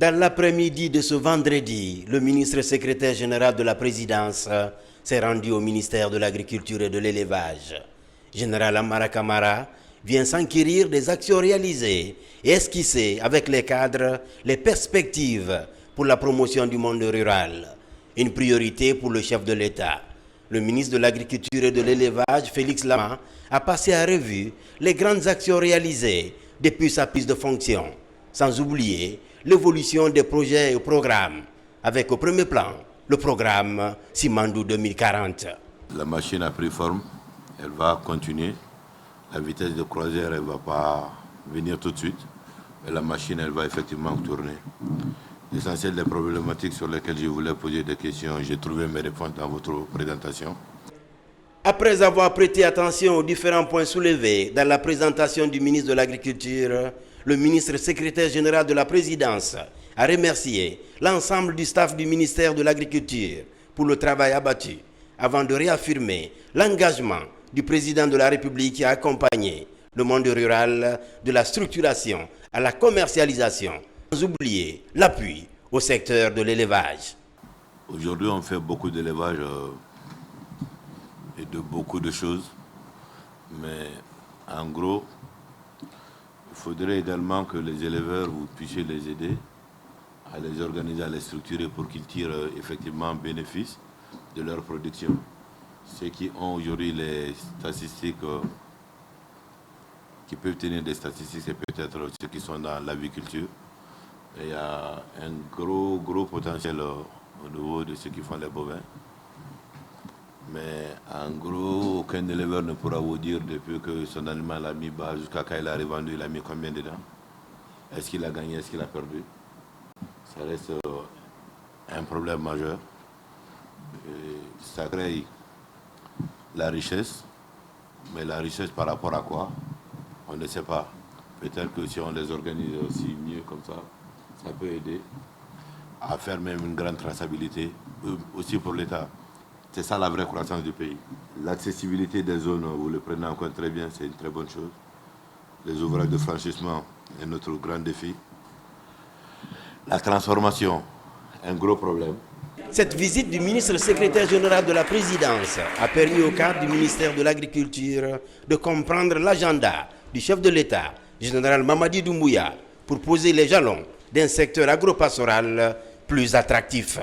Dans l'après-midi de ce vendredi, le ministre secrétaire général de la présidence s'est rendu au ministère de l'Agriculture et de l'Élevage. Général Amara Kamara vient s'enquérir des actions réalisées et esquisser avec les cadres les perspectives pour la promotion du monde rural. Une priorité pour le chef de l'État. Le ministre de l'Agriculture et de l'Élevage, Félix Lama, a passé à revue les grandes actions réalisées depuis sa prise de fonction, sans oublier l'évolution des projets et programmes, avec au premier plan le programme Simandou 2040. La machine a pris forme, elle va continuer. La vitesse de croisière, elle ne va pas venir tout de suite, mais la machine, elle va effectivement tourner. L'essentiel des problématiques sur lesquelles je voulais poser des questions, j'ai trouvé mes réponses dans votre présentation. Après avoir prêté attention aux différents points soulevés dans la présentation du ministre de l'Agriculture, le ministre secrétaire général de la présidence a remercié l'ensemble du staff du ministère de l'Agriculture pour le travail abattu, avant de réaffirmer l'engagement du président de la République à accompagner le monde rural de la structuration à la commercialisation, sans oublier l'appui au secteur de l'élevage. Aujourd'hui, on fait beaucoup d'élevage et de beaucoup de choses, mais en gros, il faudrait également que les éleveurs, vous puissiez les aider à les organiser, à les structurer pour qu'ils tirent effectivement bénéfice de leur production. Ceux qui ont aujourd'hui les statistiques, qui peuvent tenir des statistiques, c'est peut-être ceux qui sont dans l'aviculture. Il y a un gros potentiel au niveau de ceux qui font les bovins. Mais en gros, aucun éleveur ne pourra vous dire depuis que son animal a mis bas jusqu'à quand il a revendu, il a mis combien dedans. Est-ce qu'il a gagné, est-ce qu'il a perdu. Ça reste un problème majeur. Et ça crée la richesse, mais la richesse par rapport à quoi, on ne sait pas. Peut-être que si on les organise aussi mieux comme ça peut aider à faire même une grande traçabilité, aussi pour l'État. C'est ça la vraie croissance du pays. L'accessibilité des zones, vous le prenez en compte très bien, c'est une très bonne chose. Les ouvrages de franchissement est notre grand défi. La transformation, un gros problème. Cette visite du ministre secrétaire général de la présidence a permis au cadre du ministère de l'Agriculture de comprendre l'agenda du chef de l'État, général Mamadi Doumbouya, pour poser les jalons d'un secteur agropastoral plus attractif.